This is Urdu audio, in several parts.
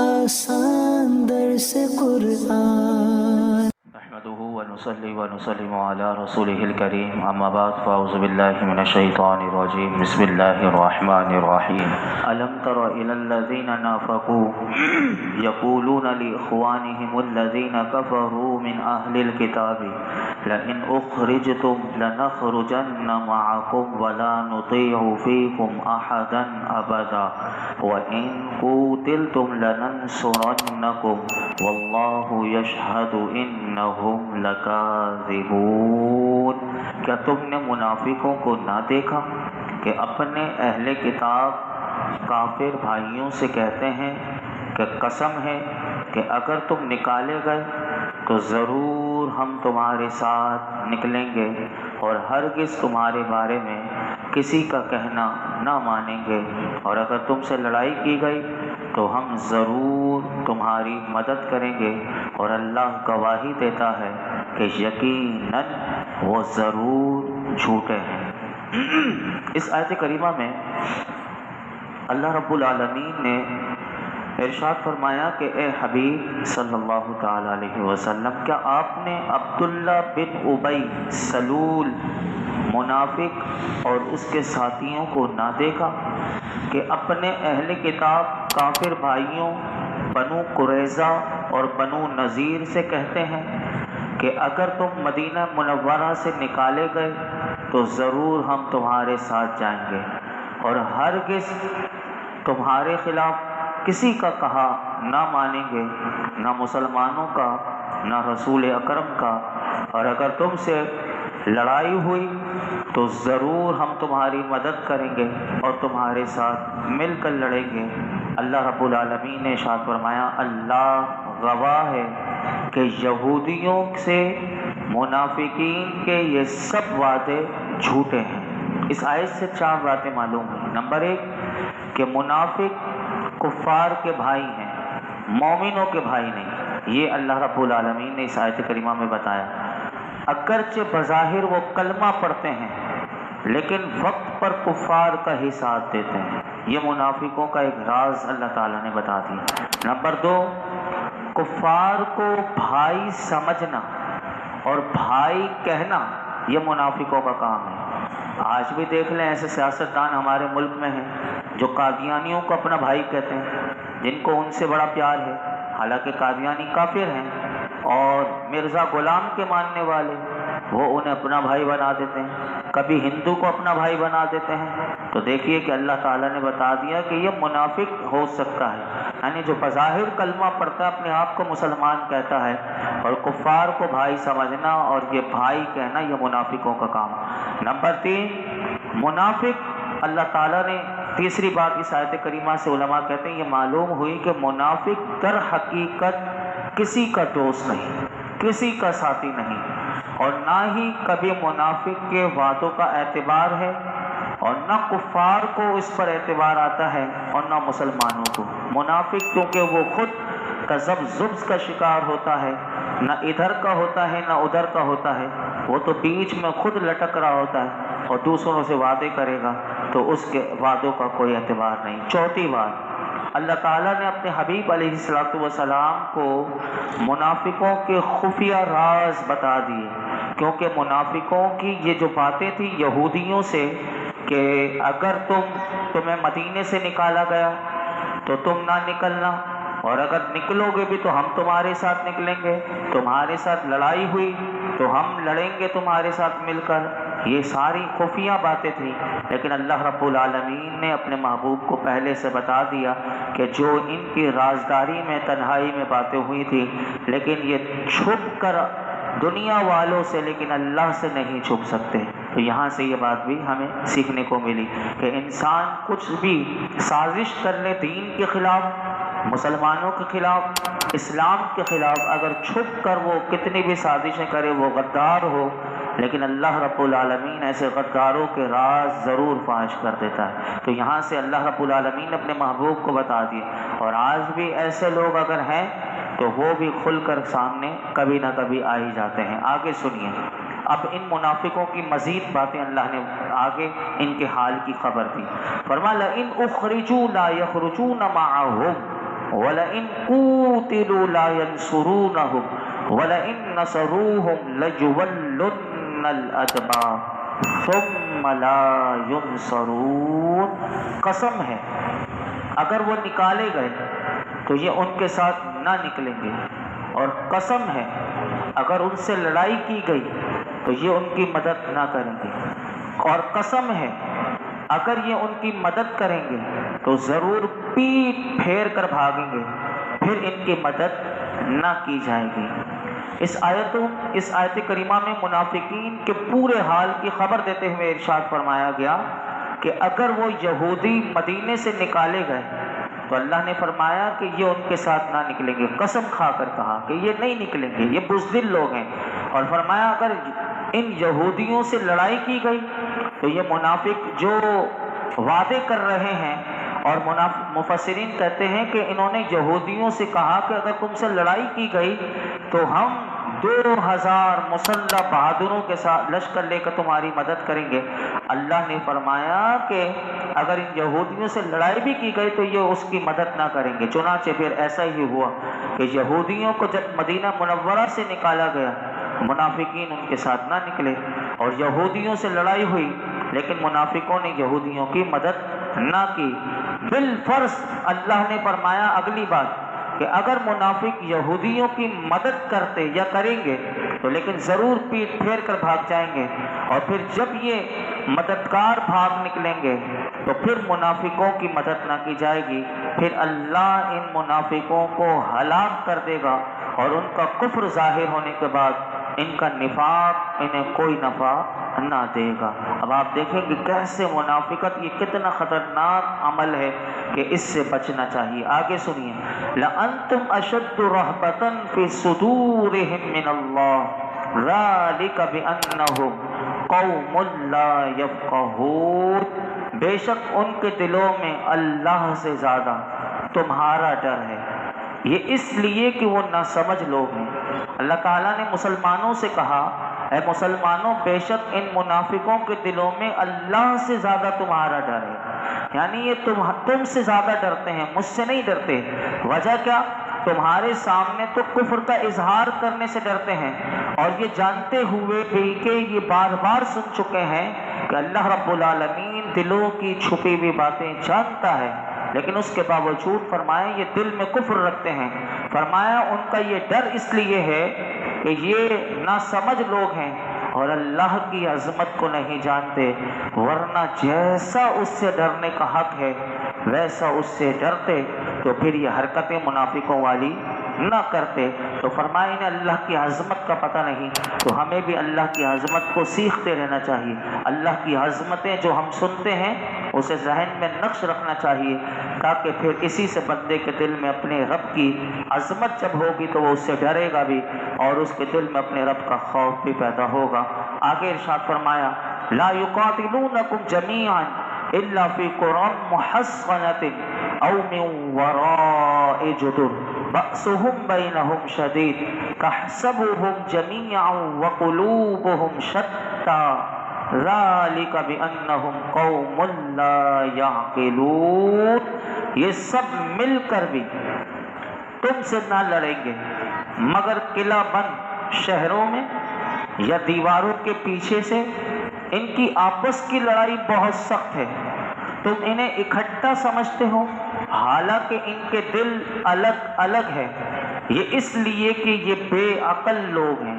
آسان درس قرآن. نحمده ونصلي ونسلم على رسوله الكريم اما بعد فاعوذ بالله من الشيطان الرجيم بسم الله الرحمن الرحيم ألم تر إلى الذين نافقوا يقولون لإخوانهم الذين كفروا من أهل الكتاب لئن أخرجتم لنخرجن معكم ولا نطيع فيكم أحدا أبدا وإن قتلتم لننصرنكم والله يشهد إنهم لكاذبون. کیا تم نے منافقوں کو نہ دیکھا کہ اپنے اہل کتاب کافر بھائیوں سے کہتے ہیں کہ قسم ہے کہ اگر تم نکالے گئے تو ضرور ہم تمہارے ساتھ نکلیں گے اور ہرگز تمہارے بارے میں کسی کا کہنا نہ مانیں گے، اور اگر تم سے لڑائی کی گئی تو ہم ضرور تمہاری مدد کریں گے، اور اللہ گواہی دیتا ہے کہ یقیناً وہ ضرور جھوٹے ہیں. اس آیت کریمہ میں اللہ رب العالمین نے ارشاد فرمایا کہ اے حبیب صلی اللہ تعالی علیہ وسلم، کیا آپ نے عبداللہ بن ابی سلول منافق اور اس کے ساتھیوں کو نہ دیکھا کہ اپنے اہل کتاب کافر بھائیوں بنو قریظہ اور بنو نذیر سے کہتے ہیں کہ اگر تم مدینہ منورہ سے نکالے گئے تو ضرور ہم تمہارے ساتھ جائیں گے، اور ہرگز تمہارے خلاف کسی کا کہا نہ مانیں گے، نہ مسلمانوں کا نہ رسول اکرم کا، اور اگر تم سے لڑائی ہوئی تو ضرور ہم تمہاری مدد کریں گے اور تمہارے ساتھ مل کر لڑیں گے. اللہ رب العالمین نے ارشاد فرمایا اللہ گواہ ہے کہ یہودیوں سے منافقین کے یہ سب وعدے جھوٹے ہیں. اس آیت سے 4 باتیں معلوم ہیں. نمبر 1 کہ منافق کفار کے بھائی ہیں، مومنوں کے بھائی نہیں. یہ اللہ رب العالمین نے اس آیت کریمہ میں بتایا. اگرچہ بظاہر وہ کلمہ پڑھتے ہیں لیکن وقت پر کفار کا ہی ساتھ دیتے ہیں. یہ منافقوں کا ایک راز اللہ تعالیٰ نے بتا دیا. نمبر 2 کفار کو بھائی سمجھنا اور بھائی کہنا یہ منافقوں کا کام ہے. آج بھی دیکھ لیں ایسے سیاستدان ہمارے ملک میں ہیں جو قادیانیوں کو اپنا بھائی کہتے ہیں، جن کو ان سے بڑا پیار ہے، حالانکہ قادیانی کافر ہیں، اور مرزا غلام کے ماننے والے وہ انہیں اپنا بھائی بنا دیتے ہیں، کبھی ہندو کو اپنا بھائی بنا دیتے ہیں. تو دیکھیے کہ اللہ تعالیٰ نے بتا دیا کہ یہ منافق ہو سکتا ہے، یعنی جو بظاہر کلمہ پڑھتا ہے اپنے آپ کو مسلمان کہتا ہے، اور کفار کو بھائی سمجھنا اور یہ بھائی کہنا یہ منافقوں کا کام. نمبر 3 منافق اللہ تعالیٰ نے تیسری بات اس آیت کریمہ سے علماء کہتے ہیں یہ معلوم ہوئی کہ منافق در حقیقت کسی کا دوست نہیں، کسی کا ساتھی نہیں، اور نہ ہی کبھی منافق کے وعدوں کا اعتبار ہے، اور نہ کفار کو اس پر اعتبار آتا ہے اور نہ مسلمانوں کو. منافق کیونکہ وہ خود کذب زبز کا شکار ہوتا ہے، نہ ادھر کا ہوتا ہے نہ ادھر کا ہوتا ہے، وہ تو بیچ میں خود لٹک رہا ہوتا ہے اور دوسروں سے وعدے کرے گا تو اس کے وعدوں کا کوئی اعتبار نہیں. چوتھی بات اللہ تعالیٰ نے اپنے حبیب علیہ السلام کو منافقوں کے خفیہ راز بتا دیے، کیونکہ منافقوں کی یہ جو باتیں تھیں یہودیوں سے کہ اگر تمہیں مدینے سے نکالا گیا تو تم نہ نکلنا، اور اگر نکلو گے بھی تو ہم تمہارے ساتھ نکلیں گے، تمہارے ساتھ لڑائی ہوئی تو ہم لڑیں گے تمہارے ساتھ مل کر، یہ ساری خفیہ باتیں تھیں. لیکن اللہ رب العالمین نے اپنے محبوب کو پہلے سے بتا دیا کہ جو ان کی رازداری میں تنہائی میں باتیں ہوئی تھی، لیکن یہ چھپ کر دنیا والوں سے لیکن اللہ سے نہیں چھپ سکتے. تو یہاں سے یہ بات بھی ہمیں سیکھنے کو ملی کہ انسان کچھ بھی سازش کر لے دین کے خلاف، مسلمانوں کے خلاف، اسلام کے خلاف، اگر چھپ کر وہ کتنی بھی سازشیں کرے وہ غدار ہو، لیکن اللہ رب العالمین ایسے غداروں کے راز ضرور فاش کر دیتا ہے. تو یہاں سے اللہ رب العالمین نے اپنے محبوب کو بتا دیا. اور آج بھی ایسے لوگ اگر ہیں تو وہ بھی کھل کر سامنے کبھی نہ کبھی آ ہی جاتے ہیں. آگے سنیے، اب ان منافقوں کی مزید باتیں اللہ نے آگے ان کے حال کی خبر دی. فرمایا لئن اخرجوا لا یخرجون معهم وَلَئِن قُوتِلُوا لَا يَنْصُرُونَهُمْ وَلَئِن نَصَرُوهُمْ لَيُوَلُّنَّ الْأَدْبَارَ ثُمَّ لَا يُنْصَرُونَ۔ قسم ہے اگر وہ نکالے گئے تو یہ ان کے ساتھ نہ نکلیں گے، اور قسم ہے اگر ان سے لڑائی کی گئی تو یہ ان کی مدد نہ کریں گے، اور قسم ہے اگر یہ ان کی مدد کریں گے تو ضرور پیٹ پھیر کر بھاگیں گے، پھر ان کی مدد نہ کی جائے گی۔ اس آیت کریمہ میں منافقین کے پورے حال کی خبر دیتے ہوئے ارشاد فرمایا گیا کہ اگر وہ یہودی مدینے سے نکالے گئے تو اللہ نے فرمایا کہ یہ ان کے ساتھ نہ نکلیں گے، قسم کھا کر کہا کہ یہ نہیں نکلیں گے، یہ بزدل لوگ ہیں، اور فرمایا اگر ان یہودیوں سے لڑائی کی گئی تو یہ منافق جو وعدے کر رہے ہیں، اور مفسرین کہتے ہیں کہ انہوں نے یہودیوں سے کہا کہ اگر تم سے لڑائی کی گئی تو ہم 2000 مسلح بہادروں کے ساتھ لشکر لے کر تمہاری مدد کریں گے۔ اللہ نے فرمایا کہ اگر ان یہودیوں سے لڑائی بھی کی گئی تو یہ اس کی مدد نہ کریں گے۔ چنانچہ پھر ایسا ہی ہوا کہ یہودیوں کو جب مدینہ منورہ سے نکالا گیا، منافقین ان کے ساتھ نہ نکلے، اور یہودیوں سے لڑائی ہوئی لیکن منافقوں نے یہودیوں کی مدد نہ کی۔ بالفرض اللہ نے فرمایا اگلی بات کہ اگر منافق یہودیوں کی مدد کرتے یا کریں گے تو لیکن ضرور پیٹ پھیر کر بھاگ جائیں گے، اور پھر جب یہ مددگار بھاگ نکلیں گے تو پھر منافقوں کی مدد نہ کی جائے گی، پھر اللہ ان منافقوں کو ہلاک کر دے گا، اور ان کا کفر ظاہر ہونے کے بعد ان کا نفاق انہیں کوئی نفع نہ دے گا۔ اب آپ دیکھیں کہ کیسے منافقت یہ کتنا خطرناک عمل ہے کہ اس سے بچنا چاہیے۔ آگے سنیے، لَأَنْتُمْ أَشَدُّ رَهْبَةً فِي صُدُورِهِمْ مِنَ اللَّهِ ذَلِكَ بِأَنَّهُمْ قَوْمٌ لَا يَفْقَهُونَ۔ بے شک ان کے دلوں میں اللہ سے زیادہ تمہارا ڈر ہے، یہ اس لیے کہ وہ ناسمجھ لوگ ہیں۔ اللہ تعالیٰ نے مسلمانوں سے کہا اے مسلمانوں بے شک ان منافقوں کے دلوں میں اللہ سے زیادہ تمہارا ڈر ہے، یعنی یہ تم سے زیادہ ڈرتے ہیں، مجھ سے نہیں ڈرتے۔ وجہ کیا؟ تمہارے سامنے تو کفر کا اظہار کرنے سے ڈرتے ہیں، اور یہ جانتے ہوئے بھی کہ یہ بار بار سن چکے ہیں کہ اللہ رب العالمین دلوں کی چھپی ہوئی باتیں جانتا ہے، لیکن اس کے باوجود فرمایا یہ دل میں کفر رکھتے ہیں۔ فرمایا ان کا یہ ڈر اس لیے ہے کہ یہ ناسمجھ لوگ ہیں اور اللہ کی عظمت کو نہیں جانتے، ورنہ جیسا اس سے ڈرنے کا حق ہے ویسا اس سے ڈرتے تو پھر یہ حرکتیں منافقوں والی نہ کرتے۔ تو فرمایا انہیں اللہ کی عظمت کا پتہ نہیں، تو ہمیں بھی اللہ کی عظمت کو سیکھتے رہنا چاہیے۔ اللہ کی عظمتیں جو ہم سنتے ہیں اسے ذہن میں نقش رکھنا چاہیے، تاکہ پھر اسی سے بندے کے دل میں اپنے رب کی عظمت جب ہوگی تو وہ اس سے ڈرے گا بھی، اور اس کے دل میں اپنے رب کا خوف بھی پیدا ہوگا۔ آگے ارشاد فرمایا لا يقاتلونكم جميعا الا في قرى محصنة او من وراء جدر بأسهم بينهم شديد تحسبهم جميعا وقلوبهم شتى ذلك بأنهم قوم لا يعقلون۔ یہ سب مل کر بھی تم سے نہ لڑیں گے مگر قلعہ بند شہروں میں یا دیواروں کے پیچھے سے۔ ان کی آپس کی لڑائی بہت سخت ہے، تم انہیں اکٹھا سمجھتے ہو، حالانکہ ان کے دل الگ الگ ہے۔ یہ اس لیے کہ یہ بے عقل لوگ ہیں،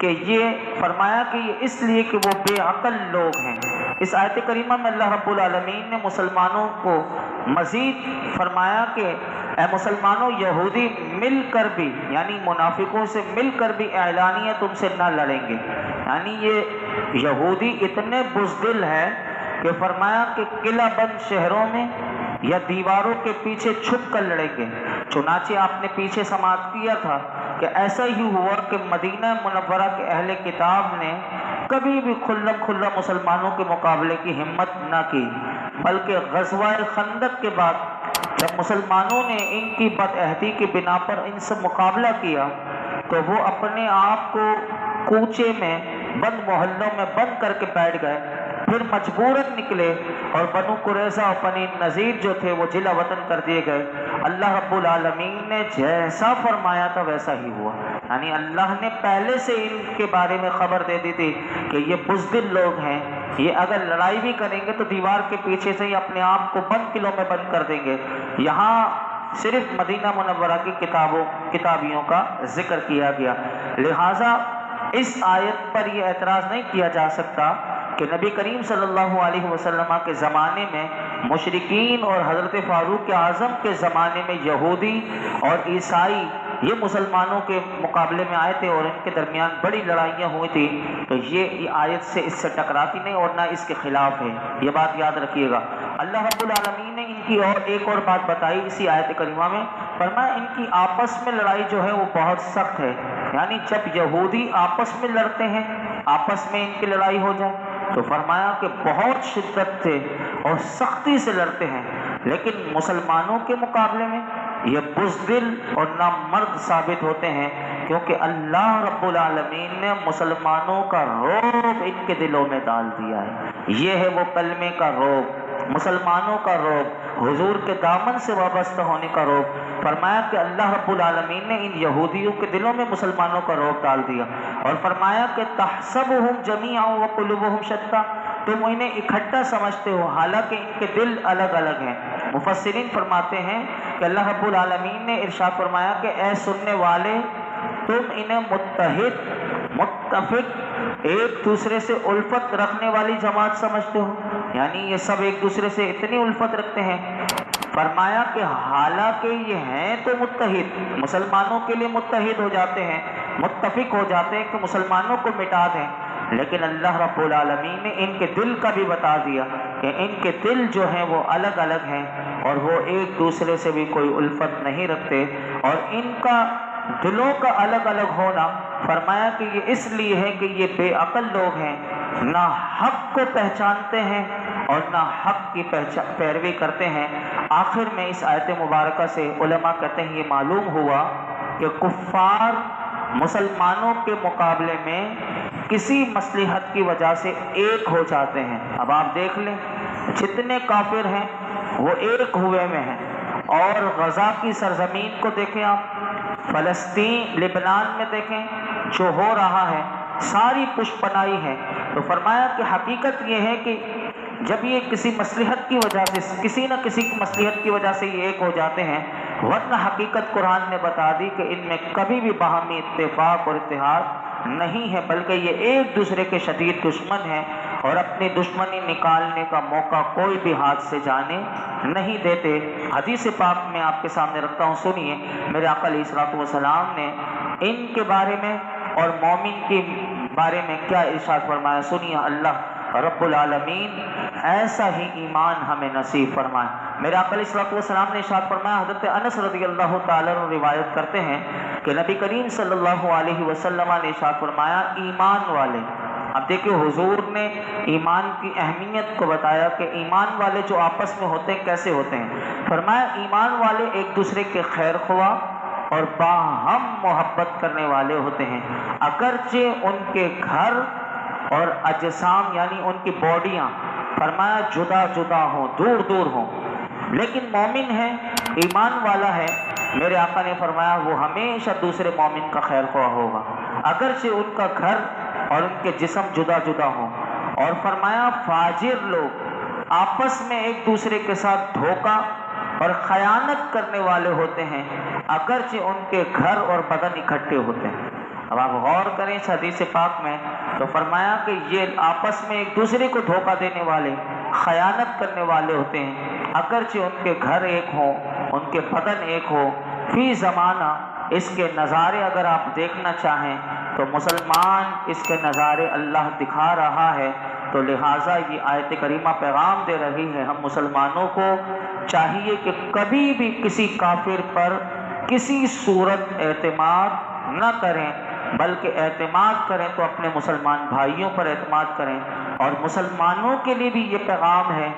کہ یہ فرمایا کہ یہ اس لیے کہ وہ بے عقل لوگ ہیں۔ اس آیت کریمہ میں اللہ رب العالمین نے مسلمانوں کو مزید فرمایا کہ اے مسلمانوں یہودی مل کر بھی، یعنی منافقوں سے مل کر بھی اعلانیہ تم سے نہ لڑیں گے، یعنی یہ یہودی اتنے بزدل ہیں کہ فرمایا کہ قلعہ بند شہروں میں یا دیواروں کے پیچھے چھپ کر لڑیں گے۔ چنانچہ آپ نے پیچھے سماعت کیا تھا کہ ایسا ہی ہوا کہ مدینہ منورہ کے اہل کتاب نے کبھی بھی کھلم کھلا مسلمانوں کے مقابلے کی ہمت نہ کی، بلکہ غزوہ خندق کے بعد جب مسلمانوں نے ان کی بدعہدی کی بنا پر ان سے مقابلہ کیا تو وہ اپنے آپ کو کوچے میں بند محلوں میں بند کر کے بیٹھ گئے، پھر مجبوراً نکلے اور بنو قریظہ اور بنی نذیر جو تھے وہ جلا وطن کر دیے گئے۔ اللہ رب العالمین نے جیسا فرمایا تھا ویسا ہی ہوا، یعنی اللہ نے پہلے سے ان کے بارے میں خبر دے دی تھی کہ یہ بزدل لوگ ہیں، یہ اگر لڑائی بھی کریں گے تو دیوار کے پیچھے سے ہی اپنے آپ کو بند قلعوں میں بند کر دیں گے۔ یہاں صرف مدینہ منورہ کی کتابیوں کا ذکر کیا گیا، لہٰذا اس آیت پر یہ اعتراض نہیں کیا جا سکتا کہ نبی کریم صلی اللہ علیہ وسلم کے زمانے میں مشرکین اور حضرت فاروق اعظم کے زمانے میں یہودی اور عیسائی یہ مسلمانوں کے مقابلے میں آئے تھے اور ان کے درمیان بڑی لڑائیاں ہوئی تھی، تو یہ آیت سے اس سے ٹکراتی نہیں اور نہ اس کے خلاف ہے، یہ بات یاد رکھیے گا۔ اللہ رب العالمین نے ان کی ایک اور بات بتائی اسی آیت کریمہ میں، فرمایا ان کی آپس میں لڑائی جو ہے وہ بہت سخت ہے، یعنی جب یہودی آپس میں لڑتے ہیں، آپس میں ان کی لڑائی ہو جائے تو فرمایا کہ بہت شدت سے اور سختی سے لڑتے ہیں، لیکن مسلمانوں کے مقابلے میں یہ بزدل اور نامرد ثابت ہوتے ہیں، کیونکہ اللہ رب العالمین نے مسلمانوں کا رعب ان کے دلوں میں ڈال دیا ہے۔ یہ ہے وہ کلمے کا رعب، مسلمانوں کا رعب، حضور کے دامن سے وابستہ ہونے کا رعب۔ فرمایا کہ اللہ رب العالمین نے ان یہودیوں کے دلوں میں مسلمانوں کا رعب ڈال دیا، اور فرمایا کہ تحسبهم جميعا وقلوبهم شتى، تم انہیں اکٹھا سمجھتے ہو حالانکہ ان کے دل الگ الگ ہیں۔ مفسرین فرماتے ہیں کہ اللہ رب العالمین نے ارشاد فرمایا کہ اے سننے والے، تم انہیں متفق ایک دوسرے سے الفت رکھنے والی جماعت سمجھتے ہو، یعنی یہ سب ایک دوسرے سے اتنی الفت رکھتے ہیں۔ فرمایا کہ حالانکہ یہ ہیں تو متحد، مسلمانوں کے لیے متحد ہو جاتے ہیں، متفق ہو جاتے ہیں کہ مسلمانوں کو مٹا دیں، لیکن اللہ رب العالمین نے ان کے دل کا بھی بتا دیا کہ ان کے دل جو ہیں وہ الگ الگ ہیں اور وہ ایک دوسرے سے بھی کوئی الفت نہیں رکھتے، اور ان کا دلوں کا الگ الگ ہونا فرمایا کہ یہ اس لیے ہے کہ یہ بے عقل لوگ ہیں، نہ حق کو پہچانتے ہیں اور نہ حق کی پیروی کرتے ہیں۔ آخر میں اس آیت مبارکہ سے علماء کہتے ہیں یہ معلوم ہوا کہ کفار مسلمانوں کے مقابلے میں کسی مصلحت کی وجہ سے ایک ہو جاتے ہیں۔ اب آپ دیکھ لیں جتنے کافر ہیں وہ ایک ہوئے میں ہیں، اور غزہ کی سرزمین کو دیکھیں، آپ فلسطین لبنان میں دیکھیں جو ہو رہا ہے، ساری پشپنائی ہے۔ تو فرمایا کہ حقیقت یہ ہے کہ جب یہ کسی مصلحت کی وجہ سے، کسی نہ کسی مصلحت کی وجہ سے یہ ایک ہو جاتے ہیں، ورنہ حقیقت قرآن نے بتا دی کہ ان میں کبھی بھی باہمی اتفاق اور اتحاد نہیں ہے، بلکہ یہ ایک دوسرے کے شدید دشمن ہیں اور اپنی دشمنی نکالنے کا موقع کوئی بھی ہاتھ سے جانے نہیں دیتے۔ حدیث پاک میں آپ کے سامنے رکھتا ہوں، سنیے میرے آقا علیہ الصلوۃ والسلام نے ان کے بارے میں اور مومن کے بارے میں کیا ارشاد فرمایا، سنیے۔ اللہ رب العالمین ایسا ہی ایمان ہمیں نصیب فرمائے۔ میرے آقا علیہ الصلوۃ والسلام نے ارشاد فرمایا، حضرت انس رضی اللہ تعالیٰ عنہ روایت کرتے ہیں کہ نبی کریم صلی اللہ علیہ وسلم نے ارشاد فرمایا، ایمان والے، اب دیکھیں حضور نے ایمان کی اہمیت کو بتایا کہ ایمان والے جو آپس میں ہوتے ہیں کیسے ہوتے ہیں۔ فرمایا ایمان والے ایک دوسرے کے خیر خواہ اور باہم محبت کرنے والے ہوتے ہیں، اگرچہ ان کے گھر اور اجسام یعنی ان کی باڈیاں فرمایا جدا جدا ہوں، دور دور ہوں، لیکن مومن ہے، ایمان والا ہے، میرے آقا نے فرمایا وہ ہمیشہ دوسرے مومن کا خیر خواہ ہوگا، اگرچہ ان کا گھر اور ان کے جسم جدا جدا ہوں۔ اور فرمایا فاجر لوگ آپس میں ایک دوسرے کے ساتھ دھوکہ اور خیانت کرنے والے ہوتے ہیں، اگرچہ ان کے گھر اور بدن اکٹھے ہوتے ہیں۔ اب آپ غور کریں اس حدیث پاک میں تو فرمایا کہ یہ آپس میں ایک دوسرے کو دھوکہ دینے والے، خیانت کرنے والے ہوتے ہیں، اگرچہ ان کے گھر ایک ہوں، ان کے بدن ایک ہو۔ فی زمانہ اس کے نظارے اگر آپ دیکھنا چاہیں تو مسلمان اس کے نظارے اللہ دکھا رہا ہے، تو لہٰذا یہ آیت کریمہ پیغام دے رہی ہے ہم مسلمانوں کو چاہیے کہ کبھی بھی کسی کافر پر کسی صورت اعتماد نہ کریں، بلکہ اعتماد کریں تو اپنے مسلمان بھائیوں پر اعتماد کریں۔ اور مسلمانوں کے لیے بھی یہ پیغام ہے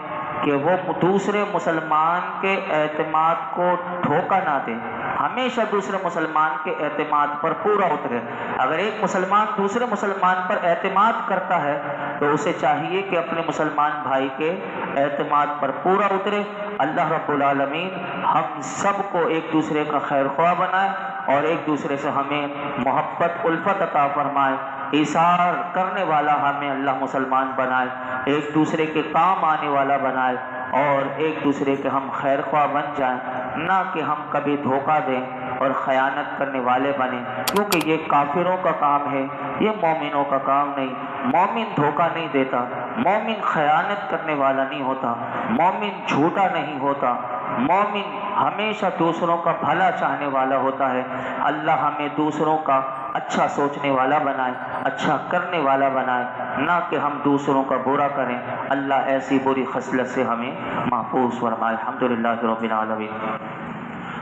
کہ وہ دوسرے مسلمان کے اعتماد کو دھوکہ نہ دے، ہمیشہ دوسرے مسلمان کے اعتماد پر پورا اترے۔ اگر ایک مسلمان دوسرے مسلمان پر اعتماد کرتا ہے تو اسے چاہیے کہ اپنے مسلمان بھائی کے اعتماد پر پورا اترے۔ اللہ رب العالمین ہم سب کو ایک دوسرے کا خیر خواہ بنائے اور ایک دوسرے سے ہمیں محبت الفت عطا فرمائے، ایثار کرنے والا ہمیں اللہ مسلمان بنائے، ایک دوسرے کے کام آنے والا بنائے اور ایک دوسرے کے ہم خیر خواہ بن جائیں، نہ کہ ہم کبھی دھوکہ دیں اور خیانت کرنے والے بنیں، کیونکہ یہ کافروں کا کام ہے، یہ مومنوں کا کام نہیں۔ مومن دھوکہ نہیں دیتا، مومن خیانت کرنے والا نہیں ہوتا، مومن جھوٹا نہیں ہوتا، مومن ہمیشہ دوسروں کا بھلا چاہنے والا ہوتا ہے۔ اللہ ہمیں دوسروں کا اچھا سوچنے والا بنائے، اچھا کرنے والا بنائے، نہ کہ ہم دوسروں کا برا کریں۔ اللہ ایسی بری خصلت سے ہمیں محفوظ فرمائے۔ الحمدللہ رب العالمین،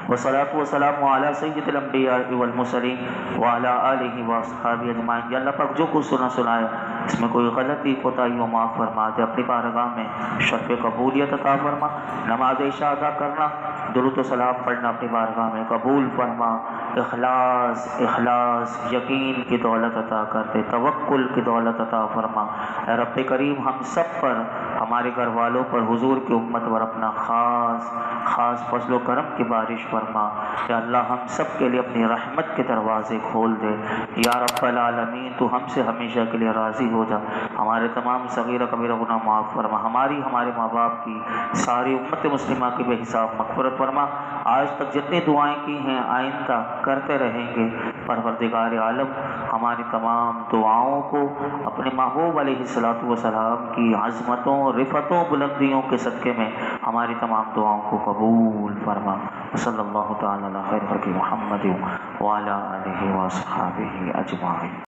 والصلاة والسلام علی سید الانبیاء والمرسلین وعلی آلہ واصحابہ اجمعین۔ یا اللہ پاک جو کچھ سنا ہے اس میں کوئی غلطی کوتاہی و معاف فرما دے، اپنی بارگاہ میں شرف قبولیت عطا فرما۔ نماز عشاء ادا کرنا، درود و سلام پڑھنا اپنی بارگاہ میں قبول فرما۔ اخلاص یقین کی دولت عطا کر دے، توکل کی دولت عطا فرما۔ اے رب کریم ہم سب پر، ہمارے گھر والوں پر، حضور کی امت پر اپنا خاص فضل و کرم کی بارش فرما۔ یا اللہ ہم سب کے لیے اپنی رحمت کے دروازے کھول دے۔ یا رب العالمین تو ہم سے ہمیشہ کے لیے راضی ہو جا، ہمارے تمام صغیرہ کبیرہ گناہ معاف فرما، ہمارے ماں باپ کی، ساری امت مسلمہ کی بے حساب مغفرت فرما۔ آج تک جتنی دعائیں کی ہیں آئندہ کرتے رہیں گے، پروردگار عالم ہماری تمام دعاؤں کو اپنے محبوب علیہ الصلوۃ والسلام کی عظمتوں، رفتوں، بلندیوں کے صدقے میں ہماری تمام دعاؤں کو قبول فرما۔ صلی اللہ تعالی علی خیر خلق محمد وعلی آلہ وصحبہ اجمعین۔